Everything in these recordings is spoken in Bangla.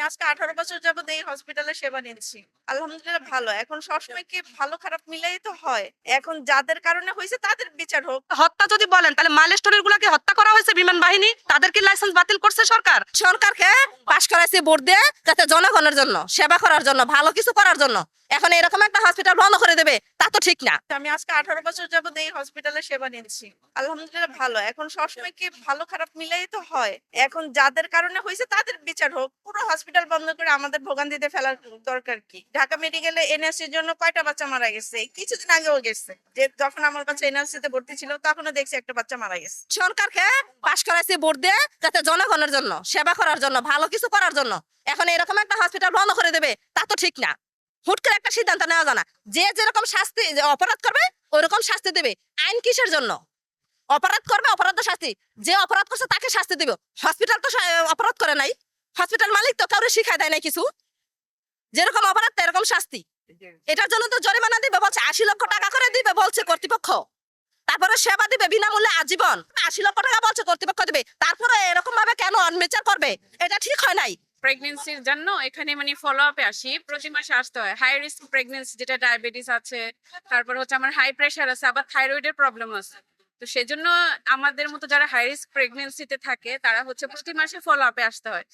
আজকে 18 বছর যাবত এই হসপিটালে সেবা নিচ্ছি। আলহামদুলিল্লাহ ভালো। এখন সবসময় কি ভালো খারাপ মিলাই তো হয়। এখন যাদের কারণে হইছে তাদের বিচার হোক। হত্যা যদি বলেন তাহলে মাইল স্টোনের গুলাকে হত্যা করা হয়েছে বিমান বাহিনী, তাদের কি লাইসেন্স বাতিল করছে সরকার? সরকারকে পাশ করাইছে ভোট দিয়ে যাতে জনগণের জন্য সেবা করার জন্য ভালো কিছু করার জন্য। এখন এরকম একটা হসপিটাল বন্ধ করে দেবে তা তো ঠিক না। আমি আজকে 18 বছর যাবত এই হসপিটালে সেবা নিচ্ছি। আলহামদুলিল্লাহ ভালো। এখন সবসময় কি ভালো খারাপ মিলাই তো হয়। এখন যাদের কারণে হইছে তাদের বিচার হোক। পুরো হসপিটাল বন্ধ করে আমাদের ভোগান্তিতে ফেলার দরকার কি? ঢাকা মেডিকেলে এনএসসির জন্য কয়টা বাচ্চা মারা গেছে? কিছুদিন আগেও গেছে। যে যখন আমার কাছে এনএসসি তে ভর্তি ছিল তখনও দেখছি একটা বাচ্চা মারা গেছে। সরকারকে পাশ করাইছে ভোট দিয়ে যাতে জনগণের জন্য সেবা করার জন্য ভালো কিছু করার জন্য। এখন এরকম একটা হসপিটাল বন্ধ করে দেবে তা তো ঠিক না। হুট করে একটা সিদ্ধান্ত নেওয়া জানা যে যেরকম শাস্তি অপরাধ করবে ওইরকম শাস্তি দেবে। আইন কিসের জন্য? অপরাধ করবে অপরাধ শাস্তি, যে অপরাধ করছে তাকে শাস্তি দেবে। হসপিটাল তো অপরাধ করে নাই, হসপিটাল মালিক তো কাউরে শিখায় দেয় নাই কিছু। যেরকম অপরাধ এরকম শাস্তি। এটার জন্য তো জরিমানা দিবে বলছে, 80 লক্ষ টাকা করে দিবে বলছে কর্তৃপক্ষ। তারপরে সেবা দিবে বিনামূল্যে আজীবন, 80 লক্ষ টাকা বলছে কর্তৃপক্ষ দিবে। তারপরে এরকম ভাবে কেন অনমেচার করবে? এটা ঠিক হয় নাই। প্রেগনেন্সির জন্য এখানে মানে ফলো আপে আসি, প্রতি মাসে আসতে হয়। হাই রিস্ক প্রেগনেন্সি, যেটা ডায়াবেটিস আছে, তারপর হচ্ছে আমার হাই প্রেশার আছে, আবার থাইরয়েডের প্রবলেম আছে। তো সেজন্য আমাদের মতো যারা হাই রিস্ক প্রেগনেন্সিতে থাকে তারা হচ্ছে প্রতি মাসে ফলো আপে আসতে হয়।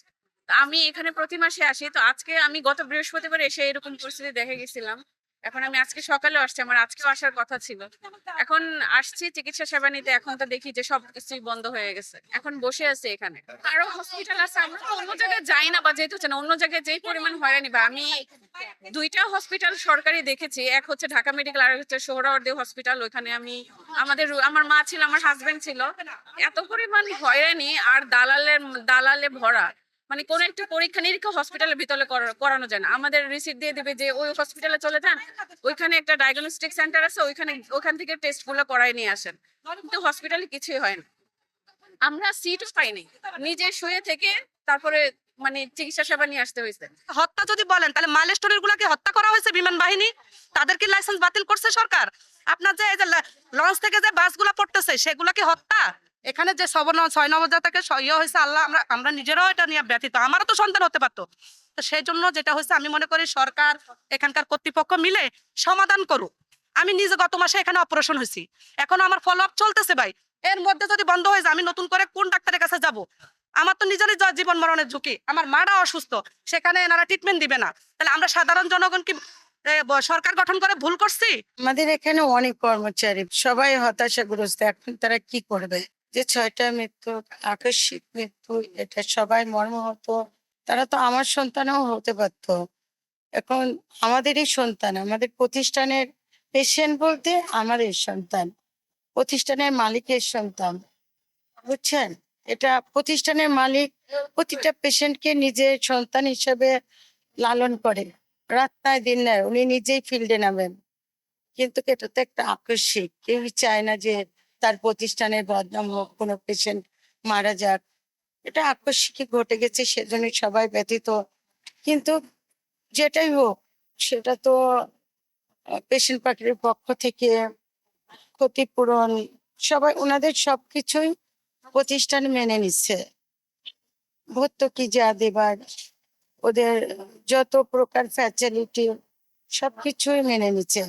তো আমি এখানে প্রতি মাসে আসি। তো আজকে আমি গত বৃহস্পতিবার এসে এরকম পরিস্থিতি দেখে গেছিলাম। এখন আমি আজকে সকালে আসছি, আমার আজকেও আসার কথা ছিল। এখন আসছি চিকিৎসা সেবা নিতে, এখন তো দেখি যে সবকিছুই বন্ধ হয়ে গেছে। এখন বসে আছি এখানে। আরো হসপিটাল আছে, আমরা তো অন্য জায়গায় যাই না বা যেতে হচ্ছে না। অন্য জায়গায় যেই পরিমাণ হয়রানি, বা আমি 2টা হসপিটাল সরকারি দেখেছি, এক হচ্ছে ঢাকা মেডিকেল আর হচ্ছে সোহরাওয়ার্দী হসপিটাল। ওখানে আমি আমার মা ছিল, আমার হাজবেন্ড ছিল। এত পরিমাণ হয়রানি আর দালালে ভরা। মানে কোন একটা পরীক্ষা নিরীক্ষা হসপিটালের ভিতরে করানো যায় না। আমাদের রিসিট দিয়ে দিবে যে ওই হসপিটালে চলে যান, ওইখানে একটা ডায়াগনস্টিক সেন্টার আছে, ওইখান থেকে টেস্ট গুলো করাই নিয়ে আসেন। কিন্তু হসপিটালে কিছুই হয় না। আমরা সিটও পাইনি, নিজে শুয়ে থেকে তারপরে মানে চিকিৎসা সেবা নিয়ে আসতে হয়েছে। হত্যা যদি বলেন তাহলে মাইল স্টোনের গুলাকে হত্যা করা হয়েছে বিমান বাহিনী, তাদের কি লাইসেন্স বাতিল করছে সরকার? আপনার যে এই যে লঞ্চ থেকে যে বাসগুলা পড়তেছে সেগুলা কি হত্যা? এখানে যে 6 নবজাতকের হয়েছে, আল্লাহ আমরা নিজেরাও এটা নিয়ে ব্যথিত। আমারও তো সন্তান হতে পারতো। তো সেই জন্য যেটা হয়েছে, আমি মনে করি সরকার এখানকার কর্তৃপক্ষ মিলে সমাধান করুক। আমি নিজে গত মাসে এখানে অপারেশন হয়েছি, এখন আমার ফলো আপ চলতেছে ভাই। এর মধ্যে যদি বন্ধ হয়ে যায় আমি নতুন করে কোন ডাক্তারের কাছে যাব? আমার তো নিজেরই জীবন মরণের ঝুঁকি, আমার মারা অসুস্থ, সেখানে এনারা ট্রিটমেন্ট দিবে না। তাহলে আমরা সাধারণ জনগণ কি সরকার গঠন করে ভুল করছি? আমাদের এখানে অনেক কর্মচারী সবাই হতাশাগ্রস্ত। এখন তারা কি করবে? যে 6টা মৃত্যু, আকস্মিক মৃত্যু, এটা সবাই মর্মাহত। তারা তো আমার সন্তানও হতে পারতো। এখন আমাদেরই সন্তান, আমাদের প্রতিষ্ঠানের পেশেন্ট বলতে আমাদের সন্তান, প্রতিষ্ঠানের মালিকের সন্তান, বুঝছেন? এটা প্রতিষ্ঠানের মালিক প্রতিটা পেশেন্টকে নিজের সন্তান হিসেবে লালন করে, রাত নাই দিন নাই উনি নিজেই ফিল্ডে নামেন। কিন্তু এটা তো একটা আকস্মিক, কেউই চায় না যে তার প্রতিষ্ঠানের বদনাম হোক, কোনো পেশেন্ট মারা যাক। এটা আকস্মিক ঘটে গেছে, সেজন্য সবাই ব্যথিত। কিন্তু যেটাই হোক, সেটা তো পেশেন্ট পার্টির পক্ষ থেকে ক্ষতিপূরণ সবাই ওনাদের সবকিছুই প্রতিষ্ঠান মেনে নিচ্ছে। ভর্তুকি যা দেবার, ওদের যত প্রকার ফ্যাসিলিটি সবকিছুই মেনে নিচ্ছে।